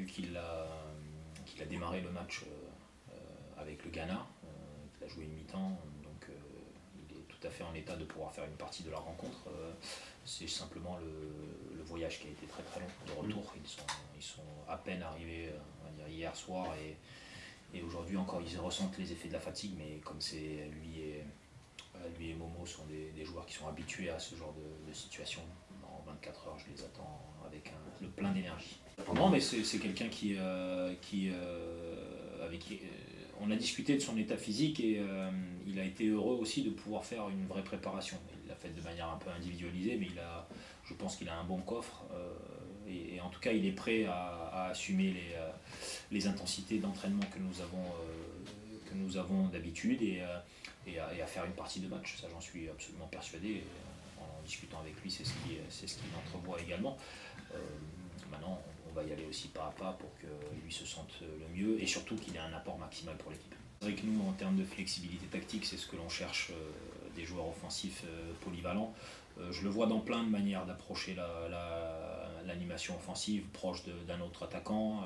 vu qu'il a démarré le match avec le Ghana, qu'il a joué une mi-temps, donc il est tout à fait en état de pouvoir faire une partie de la rencontre. C'est simplement le voyage qui a été très très long de retour. Ils sont à peine arrivés on va dire, hier soir et aujourd'hui encore ils ressentent les effets de la fatigue, mais comme c'est lui et Momo sont des joueurs qui sont habitués à ce genre de situation. En 24 heures, je les attends avec le plein d'énergie. Non, mais c'est quelqu'un avec qui on a discuté de son état physique et il a été heureux aussi de pouvoir faire une vraie préparation. Il l'a fait de manière un peu individualisée, mais je pense qu'il a un bon coffre et en tout cas il est prêt à assumer les intensités d'entraînement que nous avons d'habitude et à faire une partie de match. Ça, j'en suis absolument persuadé. En discutant avec lui, c'est ce qu'il entrevoit également. Maintenant, on va y aller aussi pas à pas pour que lui se sente le mieux et surtout qu'il ait un apport maximal pour l'équipe. C'est vrai que nous, en termes de flexibilité tactique, c'est ce que l'on cherche, des joueurs offensifs polyvalents. Je le vois dans plein de manières d'approcher l'animation offensive, proche d'un autre attaquant,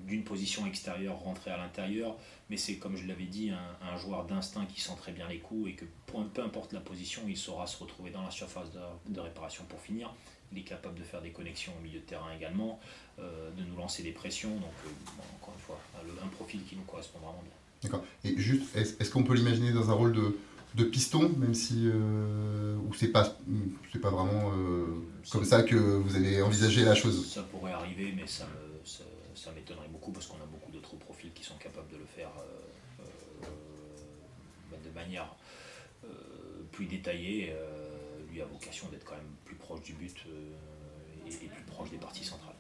d'une position extérieure rentrer à l'intérieur, mais c'est comme je l'avais dit un joueur d'instinct qui sent très bien les coups et que peu importe la position, il saura se retrouver dans la surface de réparation pour finir. Il est capable de faire des connexions au milieu de terrain également, de nous lancer des pressions, donc encore une fois, un profil qui nous correspond vraiment bien. D'accord. Et juste, est-ce qu'on peut l'imaginer dans un rôle de piston, même si ou c'est pas vraiment comme ça que vous avez envisagé la chose? Ça pourrait arriver, mais ça m'étonnerait beaucoup parce qu'on a beaucoup d'autres profils qui sont capables de le faire de manière plus détaillée. Lui a vocation d'être quand même plus proche du but et plus proche des parties centrales.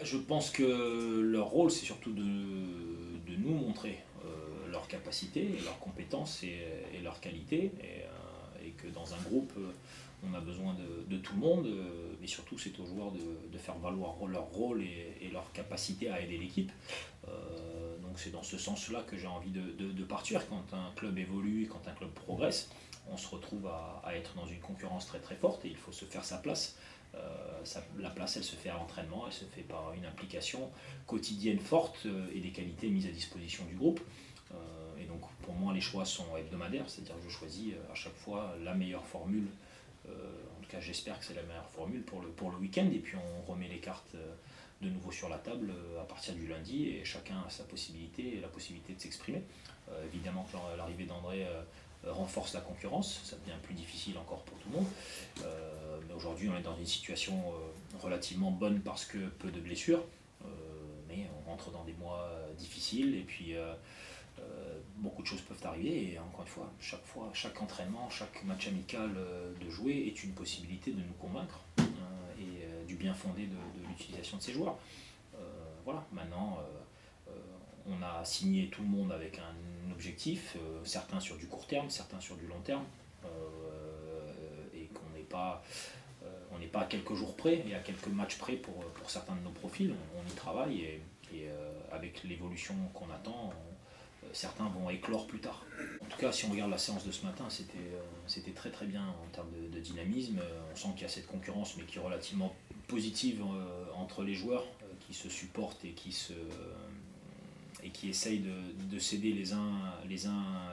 Je pense que leur rôle, c'est surtout de nous montrer leurs capacités, leurs compétences et leurs qualités, et que dans un groupe, on a besoin de tout le monde, mais surtout c'est aux joueurs de faire valoir leur rôle et leur capacité à aider l'équipe. Donc c'est dans ce sens-là que j'ai envie de partir. Quand un club évolue, quand un club progresse, on se retrouve à être dans une concurrence très très forte et il faut se faire sa place. La place, elle se fait à l'entraînement, elle se fait par une implication quotidienne forte et des qualités mises à disposition du groupe. Et donc pour moi les choix sont hebdomadaires, c'est-à-dire que je choisis à chaque fois la meilleure formule. En tout cas j'espère que c'est la meilleure formule pour le week-end et puis on remet les cartes de nouveau sur la table à partir du lundi et chacun a sa possibilité et la possibilité de s'exprimer. Évidemment que l'arrivée d'André renforce la concurrence, ça devient plus difficile encore pour tout le monde. Mais aujourd'hui on est dans une situation relativement bonne parce que peu de blessures, mais on rentre dans des mois difficiles et puis beaucoup de choses peuvent arriver et encore une fois, chaque entraînement, chaque match amical de jouer est une possibilité de nous convaincre et du bien fondé de l'utilisation de ces joueurs. Voilà, maintenant on a signé tout le monde avec un objectif, certains sur du court terme, certains sur du long terme, et qu'on n'est pas à quelques jours près et à quelques matchs près pour certains de nos profils. On y travaille et avec l'évolution qu'on attend, certains vont éclore plus tard. En tout cas, si on regarde la séance de ce matin, c'était très très bien en termes de dynamisme. On sent qu'il y a cette concurrence, mais qui est relativement positive entre les joueurs qui se supportent et qui essayent de s'aider les uns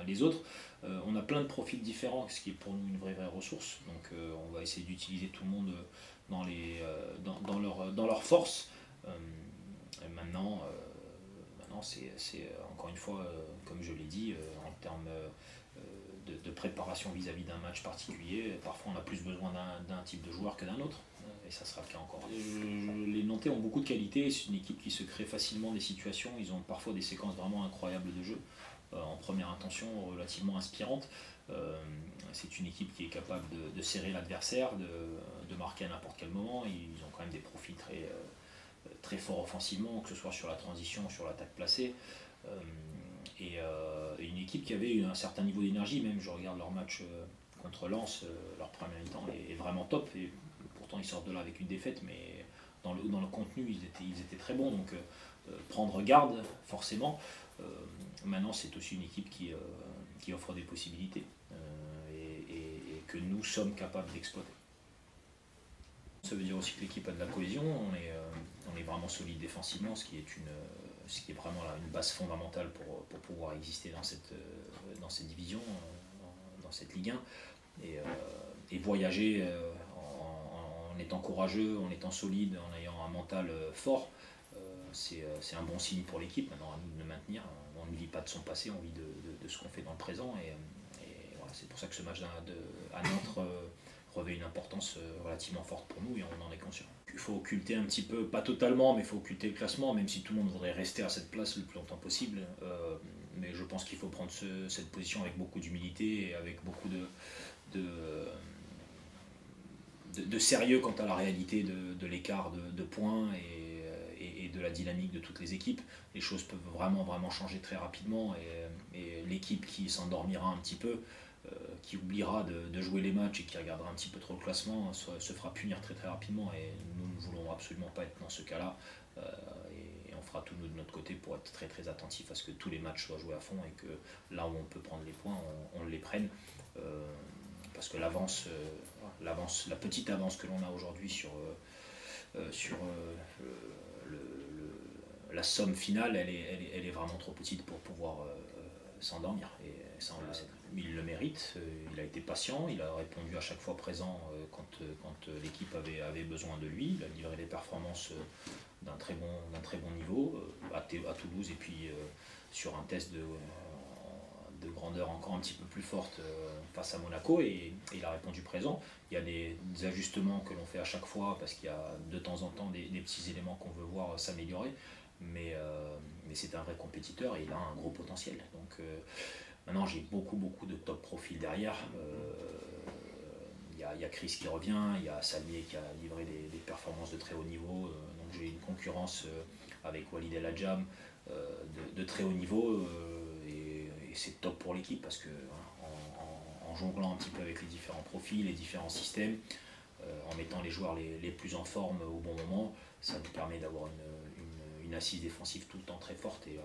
les autres. On a plein de profils différents, ce qui est pour nous une vraie ressource. Donc on va essayer d'utiliser tout le monde dans leur force. Maintenant, c'est encore une fois, comme je l'ai dit, en termes de préparation vis-à-vis d'un match particulier, parfois on a plus besoin d'un type de joueur que d'un autre, et ça sera le cas encore. Les Nantais ont beaucoup de qualités, c'est une équipe qui se crée facilement des situations, ils ont parfois des séquences vraiment incroyables de jeu, en première intention relativement inspirantes. C'est une équipe qui est capable de serrer l'adversaire, de marquer à n'importe quel moment. Ils ont quand même des profils très forts offensivement, que ce soit sur la transition, sur l'attaque placée. Et une équipe qui avait un certain niveau d'énergie, même je regarde leur match contre Lens, leur premier mi-temps est vraiment top, et pourtant ils sortent de là avec une défaite, mais dans le contenu ils étaient très bons, donc prendre garde forcément. Maintenant c'est aussi une équipe qui offre des possibilités et que nous sommes capables d'exploiter. Ça veut dire aussi que l'équipe a de la cohésion, on est vraiment vraiment solide défensivement, ce qui est vraiment une base fondamentale pour pouvoir exister dans cette division, dans cette Ligue 1. Et voyager en étant courageux, en étant solide, en ayant un mental fort, c'est un bon signe pour l'équipe. Maintenant, à nous de le maintenir. On ne vit pas de son passé, on vit de ce qu'on fait dans le présent. Et voilà, c'est pour ça que ce match à Nantes revêt une importance relativement forte pour nous et on en est conscient. Il faut occulter un petit peu, pas totalement, mais il faut occulter le classement, même si tout le monde voudrait rester à cette place le plus longtemps possible. Mais je pense qu'il faut prendre cette position avec beaucoup d'humilité et avec beaucoup de sérieux quant à la réalité de l'écart de points et de la dynamique de toutes les équipes. Les choses peuvent vraiment changer très rapidement et l'équipe qui s'endormira un petit peu, qui oubliera de jouer les matchs et qui regardera un petit peu trop le classement, se fera punir très rapidement et nous ne voulons absolument pas être dans ce cas-là. Et on fera tout nous de notre côté pour être très attentif à ce que tous les matchs soient joués à fond et que là où on peut prendre les points, on les prenne. Parce que la petite avance que l'on a aujourd'hui sur la somme finale, elle est vraiment trop petite pour pouvoir s'endormir. Et ça, on le sait. Il le mérite, il a été patient, il a répondu à chaque fois présent quand l'équipe avait besoin de lui. Il a livré des performances d'un très bon niveau à Toulouse et puis sur un test de grandeur encore un petit peu plus forte face à Monaco et il a répondu présent. Il y a des ajustements que l'on fait à chaque fois parce qu'il y a de temps en temps des petits éléments qu'on veut voir s'améliorer, mais c'est un vrai compétiteur et il a un gros potentiel. Donc maintenant j'ai beaucoup de top profils derrière. Il y a Chris qui revient, il y a Salmier qui a livré des performances de très haut niveau, donc j'ai une concurrence avec Walid El Hadjam de très haut niveau. Et c'est top pour l'équipe parce que en jonglant un petit peu avec les différents profils, les différents systèmes, en mettant les joueurs les plus en forme au bon moment, ça nous permet d'avoir une assise défensive tout le temps très forte et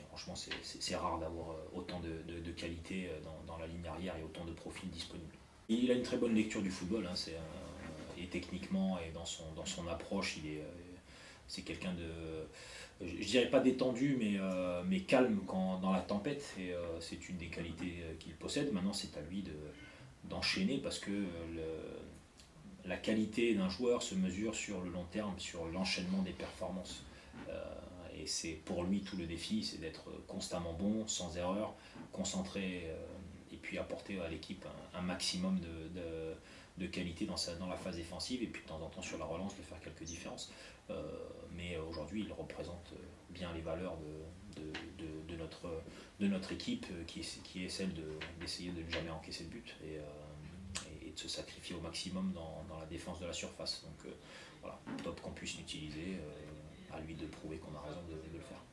franchement c'est rare d'avoir autant de qualité dans la ligne arrière et autant de profils disponibles. Il a une très bonne lecture du football, hein, et techniquement et dans son approche, c'est quelqu'un je dirais pas détendu, mais calme dans la tempête, et c'est une des qualités qu'il possède. Maintenant, c'est à lui d'enchaîner parce que la qualité d'un joueur se mesure sur le long terme, sur l'enchaînement des performances. Et c'est pour lui tout le défi, c'est d'être constamment bon, sans erreur, concentré, et puis apporter à l'équipe un maximum de qualité dans la phase défensive et puis de temps en temps sur la relance de faire quelques différences. Mais aujourd'hui il représente bien les valeurs de notre équipe qui est celle d'essayer de ne jamais encaisser de but et de se sacrifier au maximum dans la défense de la surface. Donc voilà, top qu'on puisse l'utiliser, à lui de prouver qu'on a raison de le faire.